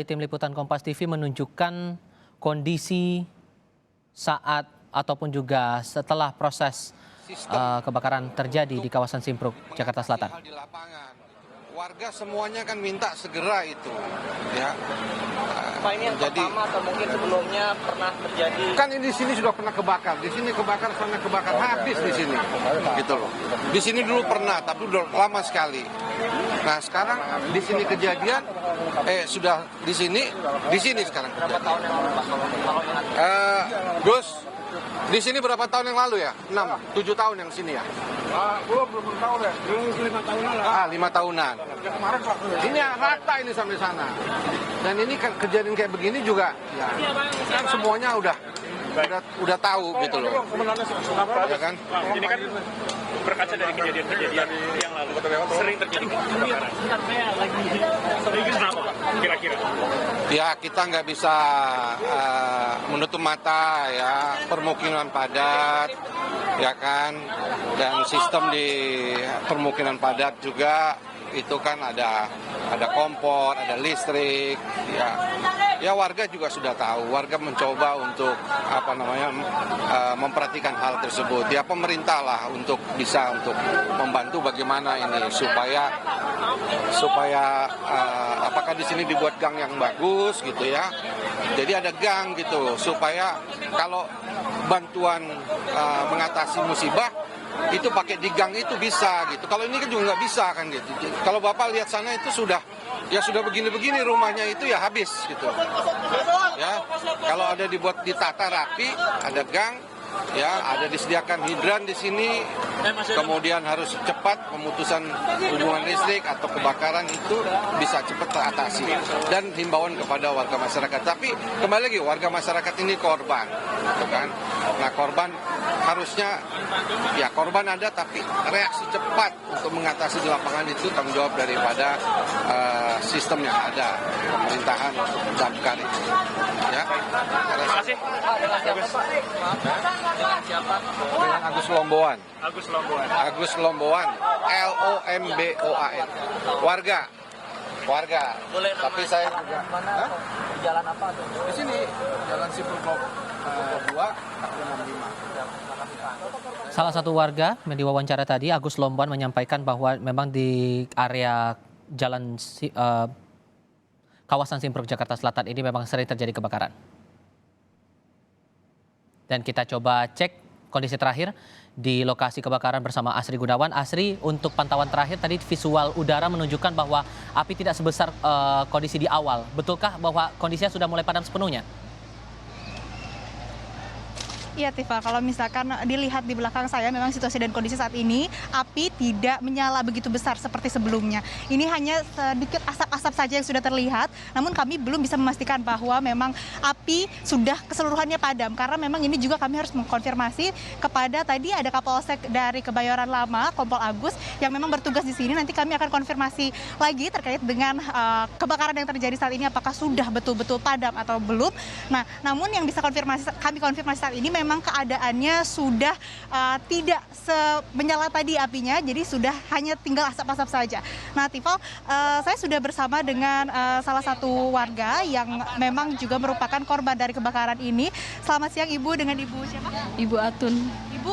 Tim Liputan Kompas TV menunjukkan kondisi saat ataupun juga setelah proses kebakaran terjadi di kawasan Simpruk, Jakarta Selatan. Warga semuanya kan minta segera itu, ya. Pak, ini yang pertama atau mungkin sebelumnya pernah terjadi? Kan ini di sini sudah pernah kebakar, di sini kebakar, sana kebakar, habis di sini, gitu loh. Di sini dulu pernah, tapi udah lama sekali. Nah sekarang di sini kejadian, sudah di sini sekarang. Berapa tahun yang lalu, Pak? Gus, di sini berapa tahun yang lalu ya? 6, 7 tahun yang sini ya? Belum tahun ya, 5 tahunan lah. 5 tahunan. Kemarin Pak. Ini rata ini sampai sana. Dan ini kan kejadian kayak begini juga, ya, kan semuanya udah tahu gitu loh. Ya kan? Ini kan berkaca dari kejadian-kejadian yang lalu. Sering terjadi kebakaran. Kenapa kira-kira? Ya kita nggak bisa menutup mata ya, permukiman padat, ya kan, dan sistem di permukiman padat juga itu kan ada kompor, ada listrik, ya warga juga sudah tahu, warga mencoba untuk memperhatikan hal tersebut. Ya pemerintah lah untuk membantu bagaimana ini supaya apakah di sini dibuat gang yang bagus gitu ya. Jadi ada gang gitu supaya kalau bantuan mengatasi musibah itu pakai di gang itu bisa gitu. Kalau ini kan juga nggak bisa kan gitu. Kalau Bapak lihat sana itu sudah begini-begini rumahnya itu ya habis gitu. Ya, kalau ada dibuat ditata rapi, ada gang, ya ada disediakan hidran di sini, kemudian harus cepat pemutusan hubungan listrik atau kebakaran itu bisa cepat teratasi. Dan himbauan kepada warga masyarakat. Tapi kembali lagi warga masyarakat ini korban, gitu kan? Nah korban harusnya ya korban ada tapi reaksi cepat untuk mengatasi di lapangan itu tanggung jawab daripada sistem yang ada pemerintahan untuk damkar itu. Ya. Terima kasih. Dengan Agus Lomboan. Agus Lomboan, LOMBOAN. Warga. Boleh Tapi saya juga. Jalan apa? Di sini Jalan Simpruk 2 65. Salah satu warga yang diwawancara tadi, Agus Lomboan, menyampaikan bahwa memang di area kawasan Simpruk, Jakarta Selatan ini memang sering terjadi kebakaran. Dan kita coba cek kondisi terakhir di lokasi kebakaran bersama Asri Gunawan. Asri, untuk pantauan terakhir tadi visual udara menunjukkan bahwa api tidak sebesar kondisi di awal. Betulkah bahwa kondisinya sudah mulai padam sepenuhnya? Iya Tifa, kalau misalkan dilihat di belakang saya memang situasi dan kondisi saat ini api tidak menyala begitu besar seperti sebelumnya. Ini hanya sedikit asap-asap saja yang sudah terlihat, namun kami belum bisa memastikan bahwa memang api sudah keseluruhannya padam. Karena memang ini juga kami harus mengkonfirmasi kepada tadi ada Kapolsek dari Kebayoran Lama, Kompol Agus, yang memang bertugas di sini. Nanti kami akan konfirmasi lagi terkait dengan kebakaran yang terjadi saat ini, apakah sudah betul-betul padam atau belum. Nah, namun yang bisa kami konfirmasi saat ini memang keadaannya sudah tidak menyala tadi apinya, jadi sudah hanya tinggal asap-asap saja. Nah, Tifal, saya sudah bersama dengan salah satu warga yang memang juga merupakan korban dari kebakaran ini. Selamat siang Ibu, dengan Ibu siapa? Ibu Atun. Ibu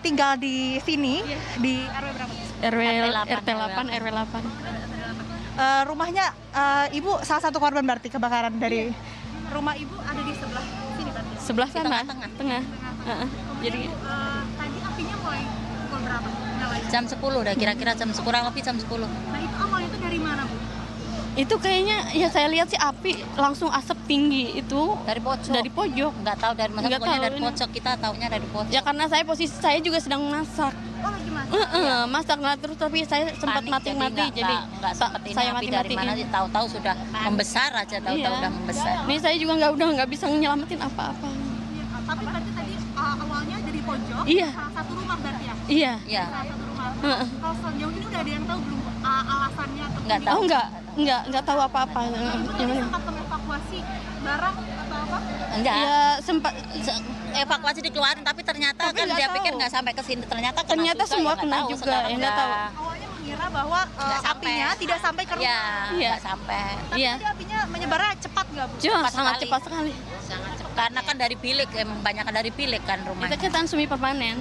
tinggal di sini, di RW berapa? RT 8, RW 8. Rumahnya Ibu salah satu korban berarti kebakaran dari rumah Ibu ada di sebelah sini berarti? Sebelah sana, tengah. Jadi tadi apinya mulai pukul berapa? Jam 10 udah, kira-kira kurang lebih jam 10. Nah itu awalnya itu dari mana Bu? itu kayaknya ya saya lihat sih api langsung asap tinggi itu Dari pojok. dari pojok. Nggak tahu dari mana, Nggak pokoknya tahu dari ini. pojok, kita taunya dari pojok. Ya karena posisi saya juga sedang masak. Oh lagi masak? Masak nah, terus tapi saya sempat Panik, mati-mati jadi nggak sempet ini saya api dari mana, mati-mati. tahu-tahu sudah membesar aja, tahu-tahu Iya. udah membesar. Nih saya juga nggak bisa nyelamatin apa-apa. Tapi berarti tadi awalnya dari pojok, Iya. salah satu rumah berarti ya? Iya. Iya. Salah satu rumah. Heeh. Kalau sejauh ini udah ada yang tahu belum alasannya? Atau Nggak tahu. Oh nggak tahu apa-apa. Itu tadi sempat mengevakuasi barang atau apa? Enggak. Ya sempat Evakuasi dikeluarin, tapi ternyata Tapi kan nggak dia tahu. pikir nggak sampai ke sini, ternyata kena Ternyata juga, semua ya nggak kena tahu. juga, Sekarang ya nggak tahu. Awalnya mengira bahwa Nggak sampai. apinya tidak sampai ke rumah. Iya, Iya. nggak sampai. Tapi Iya. tadi apinya menyebarnya cepat nggak, Bu? Cuma sangat sekali. cepat sekali. Sangat cepat. Karena kan dari bilik, emang banyak dari bilik kan Kita rumahnya. kan semi permanen.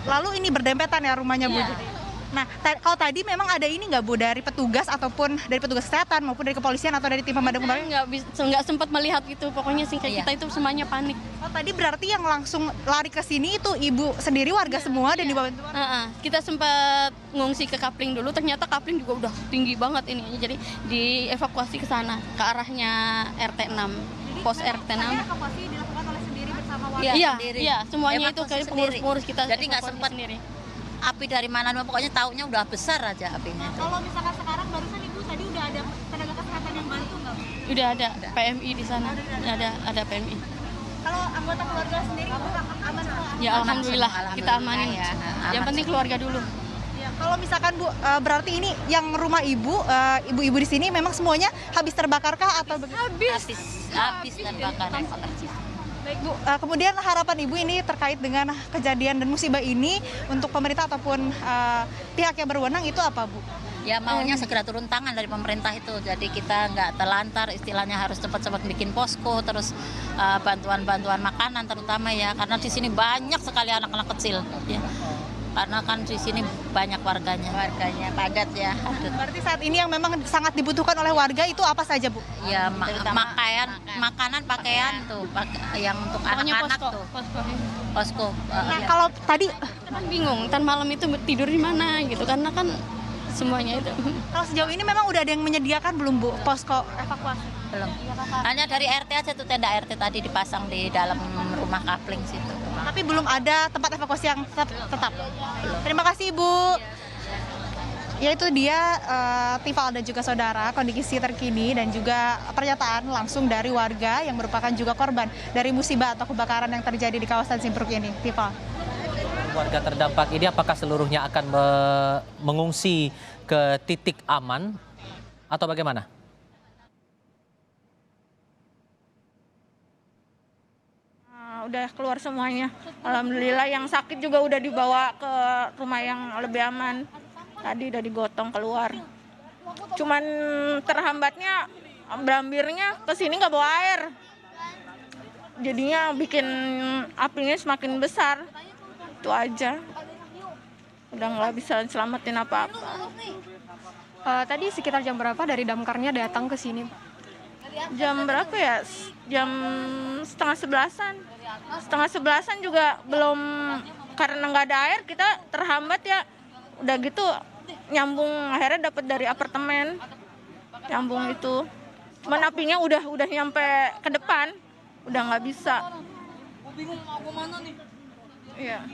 Lalu ini berdempetan ya rumahnya, Bu? Iya. Jadi. Nah, kalau tadi memang ada ini nggak, Bu, dari petugas ataupun dari petugas kesehatan maupun dari kepolisian atau dari tim pemadam kebakaran? Nggak sempat melihat gitu. Pokoknya singkat Iya. kita itu semuanya panik. Oh, tadi berarti yang langsung lari ke sini itu ibu sendiri, warga semua dan dibawa bantuan? Kita sempat ngungsi ke kapling dulu, ternyata kapling juga udah tinggi banget ini. Jadi dievakuasi ke sana, ke arahnya RT 6, pos RT 6. Evakuasi dilakukan oleh sendiri bersama warga? Iya, sendiri. iya, semuanya itu Evakuasi kayak sendiri. pengurus-pengurus kita. Jadi nggak evakuasi sempat sendiri. api dari mana, pokoknya taunya udah besar aja apinya. Kalau misalkan sekarang barusan ibu tadi udah ada tenaga kesehatan yang bantu nggak, Bu? Udah ada PMI di sana, ada PMI. Kalau anggota keluarga sendiri, Bu, aman semua? Ya Aman alhamdulillah, semua, kita amanin. alhamdulillah, ya. Yang Aman penting keluarga dulu. Ya, kalau misalkan Bu, berarti ini yang rumah ibu, ibu-ibu di sini memang semuanya habis terbakarkah atau bagaimana? Habis terbakar. Baik Bu, kemudian harapan ibu ini terkait dengan kejadian dan musibah ini untuk pemerintah ataupun pihak yang berwenang itu apa, Bu? Ya maunya segera turun tangan dari pemerintah itu, jadi kita nggak terlantar, istilahnya harus cepat-cepat bikin posko, terus bantuan-bantuan makanan terutama ya, karena di sini banyak sekali anak-anak kecil, ya. Karena kan di sini banyak warganya padat ya. Berarti saat ini yang memang sangat dibutuhkan oleh warga itu apa saja, Bu? Ya makanan, pakaian tuh, yang untuk Pokoknya anak-anak posko, tuh, posko. posko. Nah, Ya. kalau tadi, Kan bingung, ntar malam itu tidur di mana gitu, karena kan semuanya itu. kalau sejauh ini memang udah ada yang menyediakan belum, Bu, posko evakuasi? Belum. Hanya dari RT aja tuh, tenda RT tadi dipasang di dalam rumah kapling situ. Tapi belum ada tempat evakuasi yang tetap. Terima kasih, Ibu. Ya, itu dia Tifal dan juga saudara, kondisi terkini dan juga pernyataan langsung dari warga yang merupakan juga korban dari musibah atau kebakaran yang terjadi di kawasan Simpruk ini. Tifal. Warga terdampak ini apakah seluruhnya akan mengungsi ke titik aman atau bagaimana? Udah keluar semuanya. Alhamdulillah yang sakit juga udah dibawa ke rumah yang lebih aman. Tadi udah digotong keluar. Cuman terhambatnya brambirnya ke sini nggak bawa air. Jadinya bikin apinya semakin besar. Itu aja. Udah nggak bisa selamatin apa-apa. Tadi sekitar jam berapa dari damkarnya datang ke sini? Jam berapa ya? Jam setengah 11-an. Setengah 11-an juga belum, karena nggak ada air kita terhambat ya. Udah gitu nyambung, akhirnya dapat dari apartemen. Nyambung itu. Cuman apinya udah nyampe ke depan. Udah nggak bisa. Iya.